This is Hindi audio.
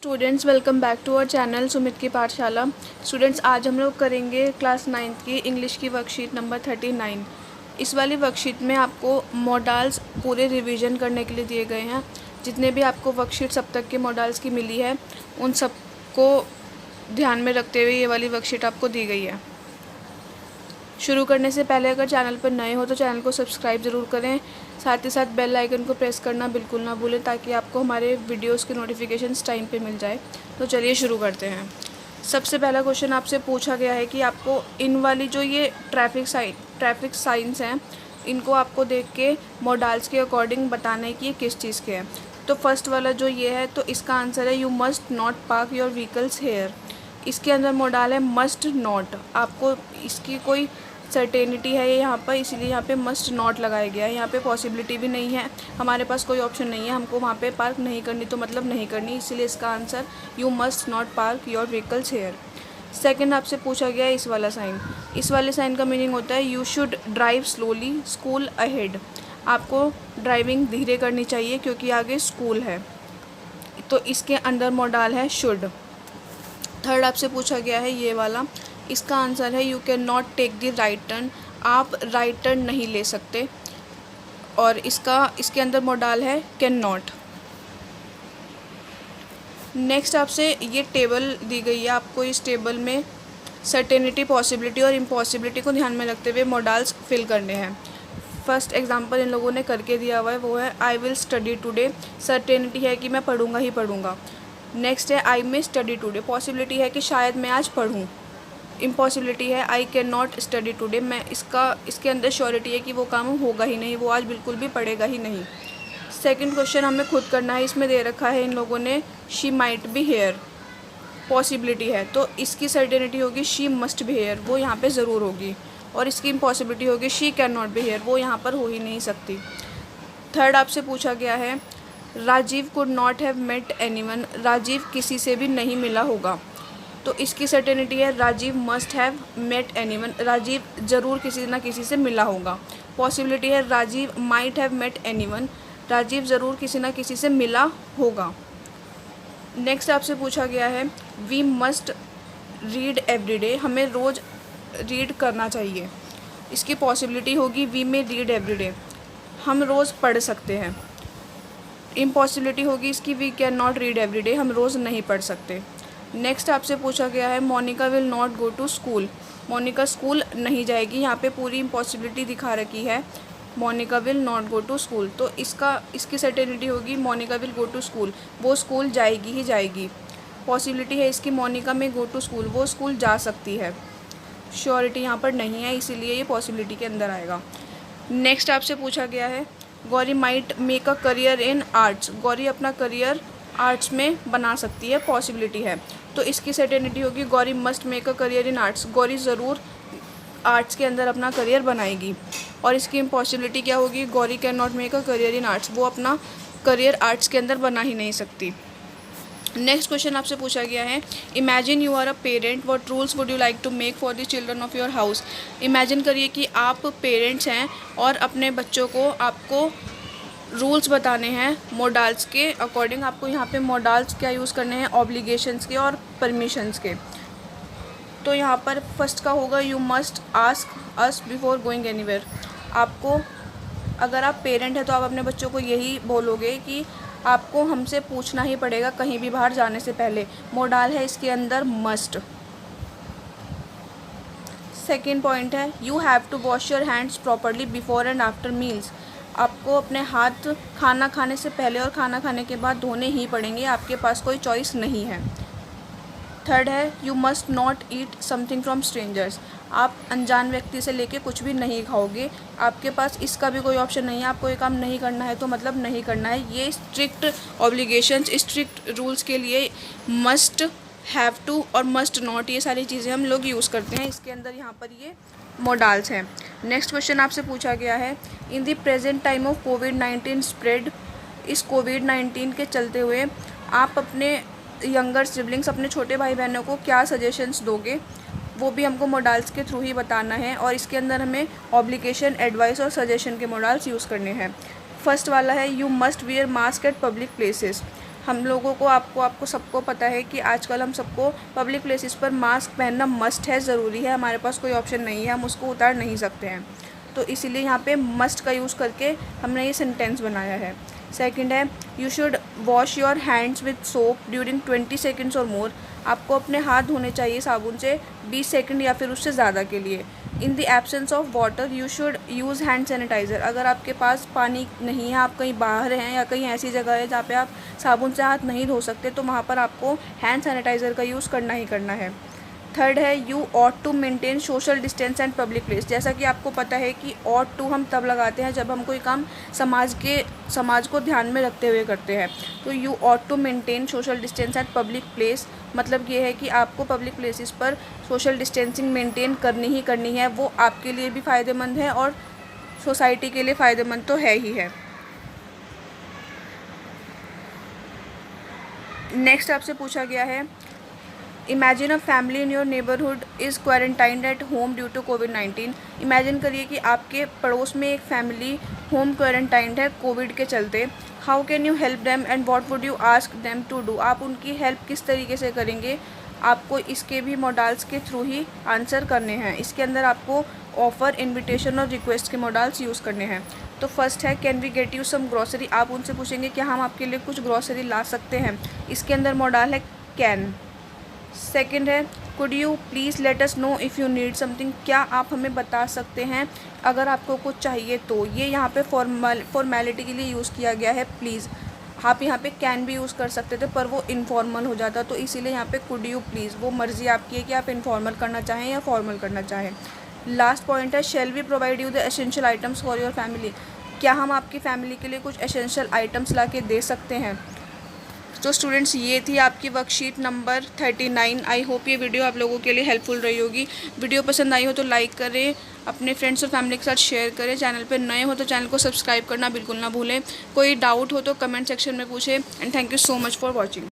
Students welcome back to our channel Sumit की पाठशाला। स्टूडेंट्स आज हम लोग करेंगे क्लास 9th की इंग्लिश की वर्कशीट नंबर 39। इस वाली वर्कशीट में आपको मॉडल्स पूरे रिवीजन करने के लिए दिए गए हैं। जितने भी आपको वर्कशीट्स अब तक के मॉडल्स की मिली है उन सबको ध्यान में रखते हुए ये वाली वर्कशीट आपको दी गई है। शुरू करने से पहले अगर चैनल पर नए हो तो चैनल को सब्सक्राइब ज़रूर करें, साथ ही साथ बेल आइकन को प्रेस करना बिल्कुल ना भूलें ताकि आपको हमारे वीडियोस के नोटिफिकेशंस टाइम पे मिल जाए। तो चलिए शुरू करते हैं। सबसे पहला क्वेश्चन आपसे पूछा गया है कि आपको इन वाली जो ये ट्रैफिक साइंस हैं इनको आपको देख के मॉडल्स के अकॉर्डिंग बताना है कि ये किस चीज़ के हैं। तो फर्स्ट वाला जो ये है तो इसका आंसर है you must not park your vehicles here. इसके अंदर मॉडल है मस्ट नॉट। आपको इसकी कोई सर्टेनिटी है ये यहाँ पर, इसीलिए यहाँ पे मस्ट नॉट लगाया गया है। यहाँ पे पॉसिबिलिटी भी नहीं है, हमारे पास कोई ऑप्शन नहीं है हमको वहाँ पे पार्क नहीं करनी तो मतलब नहीं करनी, इसीलिए इसका answer you must not park your vehicles here. Second आपसे पूछा गया है इस वाला साइन। इस वाले साइन का मीनिंग होता है you should drive slowly school ahead. आपको ड्राइविंग धीरे करनी चाहिए क्योंकि आगे स्कूल है, तो इसके अंदर मॉडल है शुड। थर्ड आपसे पूछा गया है ये वाला, इसका आंसर है you can not take the right turn. आप राइट टर्न नहीं ले सकते, और इसके अंदर मॉडल है कैन नॉट। नेक्स्ट आपसे ये टेबल दी गई है, आपको इस टेबल में सर्टेनिटी, पॉसिबिलिटी और इम्पॉसिबिलिटी को ध्यान में रखते हुए मॉडल्स फिल करने हैं। फर्स्ट एग्जांपल इन लोगों ने करके दिया हुआ है, वो है I will study today. Certainty है कि मैं पढ़ूंगा ही पढ़ूंगा। नेक्स्ट है आई मे स्टडी टुडे। पॉसिबिलिटी है कि शायद मैं आज पढ़ूं। इम्पॉसिबिलिटी है I can not study today. इसके अंदर श्योरिटी है कि वो काम होगा ही नहीं, वो आज बिल्कुल भी पढ़ेगा ही नहीं। सेकंड क्वेश्चन हमें खुद करना है, इसमें दे रखा है इन लोगों ने she might be here. Possibility है तो इसकी सर्टेनिटी होगी शी मस्ट बी हेयर, वो यहाँ पे ज़रूर होगी। और इसकी इम्पॉसिबिलिटी होगी she can not be here, वो यहाँ पर हो ही नहीं सकती। थर्ड आपसे पूछा गया है Rajiv could not have met anyone. Rajiv किसी से भी नहीं मिला होगा, तो इसकी सर्टेनिटी है Rajiv must have met anyone. Rajiv ज़रूर किसी ना किसी से मिला होगा। पॉसिबिलिटी है Rajiv might have met anyone. Rajiv ज़रूर किसी ना किसी से मिला होगा। नेक्स्ट आपसे पूछा गया है वी मस्ट रीड एवरीडे। हमें रोज़ रीड करना चाहिए। इसकी पॉसिबिलिटी होगी वी मे रीड एवरीडे, हम रोज़ पढ़ सकते हैं। इम्पॉसिबिलिटी होगी इसकी we can not read everyday, हम रोज़ नहीं पढ़ सकते। नेक्स्ट आपसे पूछा गया है Monica will not go to school. Monica school नहीं जाएगी, यहाँ पे पूरी इम्पॉसिबिलिटी दिखा रखी है Monica will not go to school, तो इसकी सर्टेनिटी होगी Monica will go to school, वो स्कूल जाएगी ही जाएगी। पॉसिबिलिटी है इसकी Monica may go to school, वो स्कूल जा सकती है। श्योरिटी यहाँ पर नहीं है, इसीलिए ये पॉसिबिलिटी के अंदर आएगा। नेक्स्ट आपसे पूछा गया है Gauri might make a career in arts. Gauri अपना करियर आर्ट्स में बना सकती है, पॉसिबिलिटी है, तो इसकी सर्टेनिटी होगी Gauri must make a career in arts. Gauri ज़रूर आर्ट्स के अंदर अपना करियर बनाएगी। और इसकी इम्पॉसिबिलिटी क्या होगी Gauri can not make a career in arts, वो अपना करियर आर्ट्स के अंदर बना ही नहीं सकती। नेक्स्ट क्वेश्चन आपसे पूछा गया है imagine you are a parent, what rules would you like to make for the children of your house. Imagine करिए कि आप पेरेंट्स हैं और अपने बच्चों को आपको रूल्स बताने हैं मॉडल्स के अकॉर्डिंग। आपको यहाँ पे मॉडल्स क्या यूज़ करने हैं, ऑब्लिगेशंस के और परमिशंस के। तो यहाँ पर फर्स्ट का होगा you must ask us before going anywhere. आपको अगर आप पेरेंट हैं तो आप अपने बच्चों को यही बोलोगे कि आपको हमसे पूछना ही पड़ेगा कहीं भी बाहर जाने से पहले। मॉडल है इसके अंदर मस्ट। सेकेंड पॉइंट है you have to wash your hands properly before and after meals. आपको अपने हाथ खाना खाने से पहले और खाना खाने के बाद धोने ही पड़ेंगे, आपके पास कोई चॉइस नहीं है। थर्ड है you must not eat something from strangers. आप अनजान व्यक्ति से लेके कुछ भी नहीं खाओगे, आपके पास इसका भी कोई ऑप्शन नहीं है। आपको ये काम नहीं करना है तो मतलब नहीं करना है। ये स्ट्रिक्ट ऑब्लिगेशंस, स्ट्रिक्ट रूल्स के लिए मस्ट, हैव टू और मस्ट नॉट, ये सारी चीज़ें हम लोग यूज़ करते हैं। इसके अंदर यहाँ पर ये मॉडल्स हैं। नेक्स्ट क्वेश्चन आपसे पूछा गया है in the present time of covid spread. इस कोविड-19 के चलते हुए आप अपने यंगर सिबलिंग्स, अपने छोटे भाई बहनों को क्या सजेशंस दोगे, वो भी हमको मॉडल्स के थ्रू ही बताना है। और इसके अंदर हमें ऑब्लिगेशन, एडवाइस और सजेशन के मॉडल्स यूज़ करने हैं। फर्स्ट वाला है you must wear mask eight public places. हम लोगों को आपको सबको पता है कि आजकल हम सबको पब्लिक प्लेसेस पर मास्क पहनना मस्ट है, ज़रूरी है, हमारे पास कोई ऑप्शन नहीं है, हम उसको उतार नहीं सकते हैं। तो इसीलिए यहाँ पे मस्ट का यूज़ करके हमने ये सेंटेंस बनाया है। सेकंड है you should wash your hands with soap during 20 seconds और मोर। आपको अपने हाथ धोने चाहिए साबुन से 20 सेकंड या फिर उससे ज़्यादा के लिए। In the absence of water you should use hand sanitiser. अगर आपके पास पानी नहीं है, आप कहीं बाहर हैं या कहीं ऐसी जगह है जहाँ पे आप साबुन से हाथ नहीं धो सकते, तो वहाँ पर आपको हैंड सैनिटाइज़र का यूज़ करना ही करना है। थर्ड है you ought to maintain social distance and public place. जैसा कि आपको पता है कि ऑट टू हम तब लगाते हैं जब हम कोई काम समाज को ध्यान में रखते हुए करते हैं। तो you ought to maintain social distance and public place मतलब ये है कि आपको पब्लिक प्लेसेस पर सोशल डिस्टेंसिंग मेंटेन करनी ही करनी है। वो आपके लिए भी फ़ायदेमंद है और सोसाइटी के लिए फ़ायदेमंद तो है ही है। नेक्स्ट आपसे पूछा गया है imagine a family in your neighbourhood is quarantined at home due to कोविड-19। इमेजिन करिए कि आपके पड़ोस में एक फैमिली होम क्वारंटाइंड है कोविड के चलते। How can you help them and what would you ask them to do. आप उनकी हेल्प किस तरीके से करेंगे, आपको इसके भी मॉडल्स के थ्रू ही आंसर करने हैं। इसके अंदर आपको ऑफ़र, इन्विटेशन और रिक्वेस्ट के मॉडल्स यूज़ करने हैं। तो फर्स्ट है can we get you some grocery. आप उनसे पूछेंगे क्या हम आपके लिए कुछ ग्रॉसरी ला सकते हैं। इसके अंदर मॉडल है कैन। सेकंड है could you please let us know if you need something. क्या आप हमें बता सकते हैं अगर आपको कुछ चाहिए तो। ये यहाँ पे फॉर्मेलिटी के लिए यूज़ किया गया है प्लीज़। आप यहाँ पे कैन भी यूज़ कर सकते थे पर वो इनफॉर्मल हो जाता, तो इसीलिए यहाँ पे कुड यू प्लीज़। वो मर्ज़ी आपकी है कि आप इनफॉर्मल करना चाहें या फॉर्मल करना चाहें। लास्ट पॉइंट है shall we provide you the essential items for your family. क्या हम आपकी फ़ैमिली के लिए कुछ एसेंशियल आइटम्स ला के दे सकते हैं। तो स्टूडेंट्स ये थी आपकी वर्कशीट नंबर 39। आई होप ये वीडियो आप लोगों के लिए हेल्पफुल रही होगी। वीडियो पसंद आई हो तो लाइक करें, अपने फ्रेंड्स और फैमिली के साथ शेयर करें। चैनल पर नए हो तो चैनल को सब्सक्राइब करना बिल्कुल ना भूलें। कोई डाउट हो तो कमेंट सेक्शन में पूछें। And thank you so much for watching.